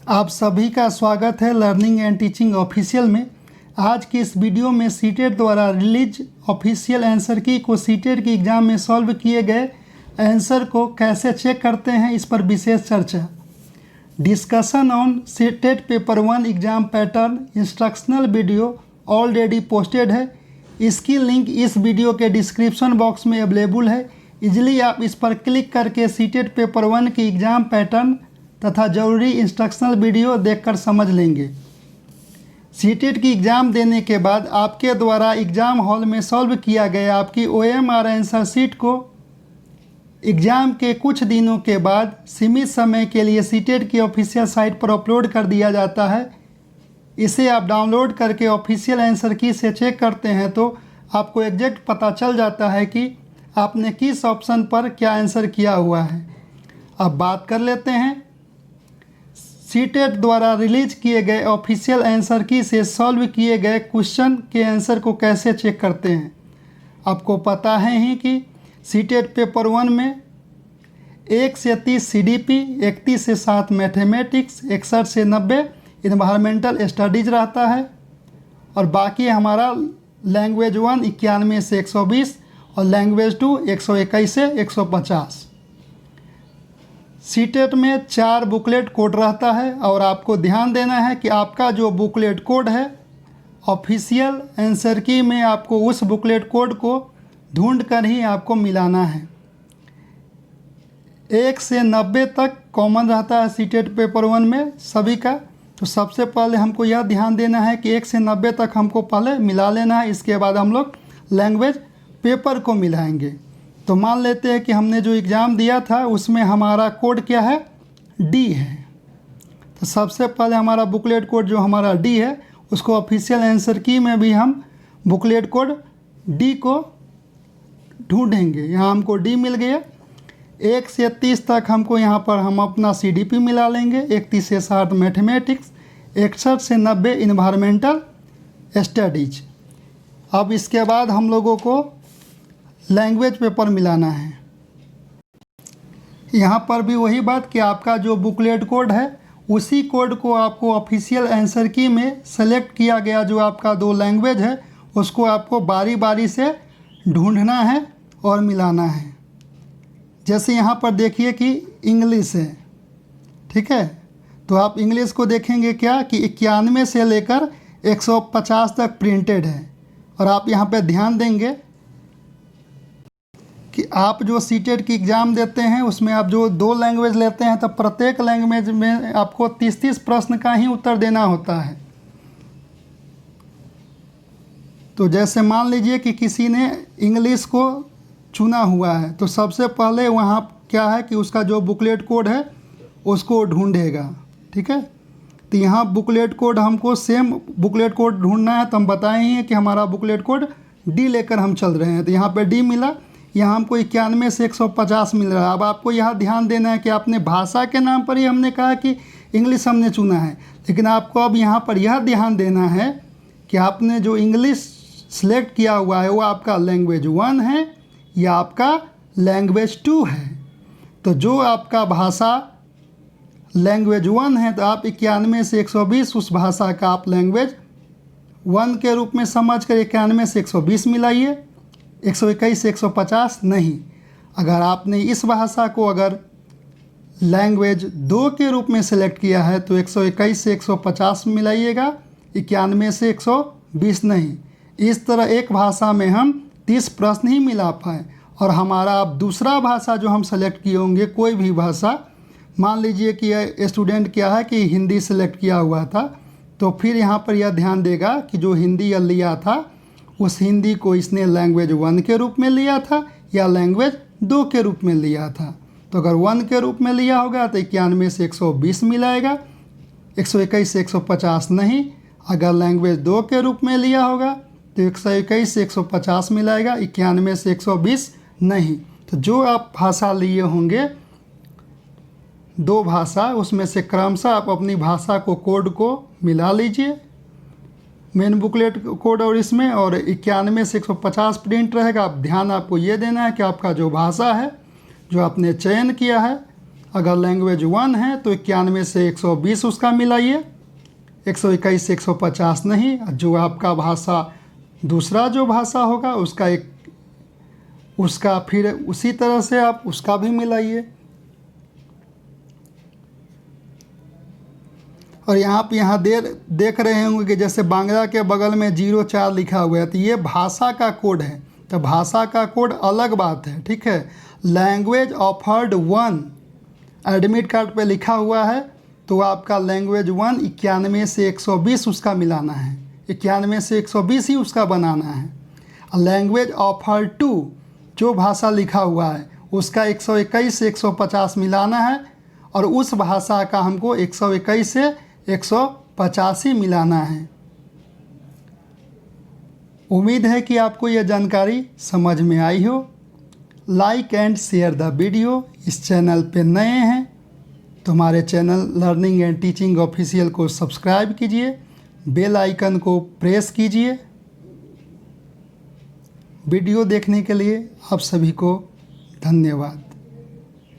आप सभी का स्वागत है लर्निंग एंड टीचिंग ऑफिशियल में। आज की इस वीडियो में सीटेट द्वारा रिलीज ऑफिशियल आंसर की को सीटेट की एग्ज़ाम में सॉल्व किए गए आंसर को कैसे चेक करते हैं, इस पर विशेष चर्चा। Discussion on CTET paper 1 exam pattern instructional video already posted है। इसकी लिंक इस वीडियो के डिस्क्रिप्शन बॉक्स में अवेलेबल है। इजीली आप इस पर क्लिक करके सीटेट पेपर 1 की एग्ज़ाम पैटर्न तथा ज़रूरी इंस्ट्रक्शनल वीडियो देखकर समझ लेंगे। सीटेट की एग्ज़ाम देने के बाद आपके द्वारा एग्ज़ाम हॉल में सॉल्व किया गया आपकी OMR आंसर शीट को एग्ज़ाम के कुछ दिनों के बाद सीमित समय के लिए सीटेट की ऑफिशियल साइट पर अपलोड कर दिया जाता है। इसे आप डाउनलोड करके ऑफिशियल आंसर की से चेक करते हैं तो आपको एग्जैक्ट पता चल जाता है कि आपने किस ऑप्शन पर क्या आंसर किया हुआ है। अब बात कर लेते हैं सीटेट द्वारा रिलीज किए गए ऑफिशियल आंसर की से सॉल्व किए गए क्वेश्चन के आंसर को कैसे चेक करते हैं। आपको पता है ही कि सीटेट पेपर 1 में 1 से 30 CDP, 31 से 7 मैथमेटिक्स, 61 से 90 इन्वायरमेंटल स्टडीज रहता है और बाकी हमारा लैंग्वेज 1 91 से 120 और लैंग्वेज 2 121 से 150। सीटेट में 4 बुकलेट कोड रहता है और आपको ध्यान देना है कि आपका जो बुकलेट कोड है ऑफिशियल आंसर की में आपको उस बुकलेट कोड को ढूंढ कर ही आपको मिलाना है। 1 से 90 तक कॉमन रहता है सीटेट पेपर 1 में सभी का। तो सबसे पहले हमको यह ध्यान देना है कि 1 से 90 तक हमको पहले मिला लेना है, इसके बाद हम लोग लैंग्वेज पेपर को मिलाएंगे। तो मान लेते हैं कि हमने जो एग्ज़ाम दिया था उसमें हमारा कोड क्या है, D है। तो सबसे पहले हमारा बुकलेट कोड जो हमारा D है उसको ऑफिशियल आंसर की में भी हम बुकलेट कोड D को ढूंढेंगे। यहाँ हमको D मिल गया। 1 से 30 तक हमको यहाँ पर हम अपना CDP मिला लेंगे। 31 से 7 मैथमेटिक्स, 61 से 90 इन्वायरमेंटल स्टडीज। अब इसके बाद हम लोगों को लैंग्वेज पेपर मिलाना है। यहाँ पर भी वही बात कि आपका जो बुकलेट कोड है उसी कोड को आपको ऑफिशियल आंसर की में सेलेक्ट किया गया जो आपका 2 लैंग्वेज है उसको आपको बारी बारी से ढूंढना है और मिलाना है। जैसे यहाँ पर देखिए कि इंग्लिश है, ठीक है। तो आप इंग्लिश को देखेंगे क्या कि 91 से लेकर 150 तक प्रिंटेड है। और आप यहाँ पे ध्यान देंगे कि आप जो सीटेट की एग्ज़ाम देते हैं उसमें आप जो 2 लैंग्वेज लेते हैं तो प्रत्येक लैंग्वेज में आपको 30-30 प्रश्न का ही उत्तर देना होता है। तो जैसे मान लीजिए कि किसी ने इंग्लिश को चुना हुआ है तो सबसे पहले वहाँ क्या है कि उसका जो बुकलेट कोड है उसको ढूंढेगा, ठीक है। तो यहाँ बुकलेट कोड हमको सेम बुकलेट कोड ढूंढना है तो हम बताए ही हैं कि हमारा बुकलेट कोड D लेकर हम चल रहे हैं। तो यहाँ पे D मिला, यहाँ हमको 91 से 150 मिल रहा है। अब आपको यहाँ ध्यान देना है कि आपने भाषा के नाम पर ही हमने कहा कि इंग्लिश हमने चुना है, लेकिन आपको अब यहाँ पर यह ध्यान देना है कि आपने जो इंग्लिश सेलेक्ट किया हुआ है वो आपका लैंग्वेज 1 है या आपका लैंग्वेज 2 है। तो जो आपका भाषा लैंग्वेज 1 है तो आप 91 से 120 उस भाषा का आप लैंग्वेज 1 के रूप में समझ कर 91 से 120 मिलाइए, 121 से 150 नहीं। अगर आपने इस भाषा को अगर लैंग्वेज 2 के रूप में सेलेक्ट किया है तो 121 से 150 मिलाइएगा, 91 से 120 नहीं। इस तरह एक भाषा में हम 30 प्रश्न ही मिला पाए। और हमारा अब दूसरा भाषा जो हम सेलेक्ट किए होंगे कोई भी भाषा, मान लीजिए कि स्टूडेंट क्या है कि हिंदी सेलेक्ट किया हुआ था तो फिर यहाँ पर यह ध्यान देगा कि जो हिंदी लिया था उस हिंदी को इसने लैंग्वेज 1 के रूप में लिया था या लैंग्वेज 2 के रूप में लिया था। तो अगर 1 के रूप में लिया होगा तो 91 से 120 मिलाएगा, 121 से 150 नहीं। अगर लैंग्वेज 2 के रूप में लिया होगा तो 121 से 150 मिलाएगा, 91 से 120 नहीं। तो जो आप भाषा लिए होंगे 2 भाषा उसमें से क्रमशः आप अपनी भाषा को कोड को मिला लीजिए मेन बुकलेट कोड और इसमें, और 91 से 150 प्रिंट रहेगा। अब ध्यान आपको ये देना है कि आपका जो भाषा है जो आपने चयन किया है अगर लैंग्वेज 1 है तो 91 से 120 उसका मिलाइए, 121 से 150 नहीं। जो आपका भाषा दूसरा जो भाषा होगा उसका फिर उसी तरह से आप उसका भी मिलाइए। और यहाँ देख रहे होंगे कि जैसे बांग्ला के बगल में 04 लिखा हुआ है, तो ये भाषा का कोड है। तो भाषा का कोड अलग बात है, ठीक है। लैंग्वेज ऑफर्ड 1 एडमिट कार्ड पे लिखा हुआ है, तो आपका लैंग्वेज 1 91 से 120 उसका मिलाना है, 91 से 120 ही उसका बनाना है। लैंग्वेज ऑफर्ड 2 जो भाषा लिखा हुआ है उसका 121 से 150 मिलाना है, और उस भाषा का हमको 121 से 150 ही मिलाना है। उम्मीद है कि आपको यह जानकारी समझ में आई हो। Like and share the video. इस चैनल पे नए हैं तो हमारे channel learning and teaching official को सब्सक्राइब कीजिए, बेल आइकन को प्रेस कीजिए। वीडियो देखने के लिए आप सभी को धन्यवाद।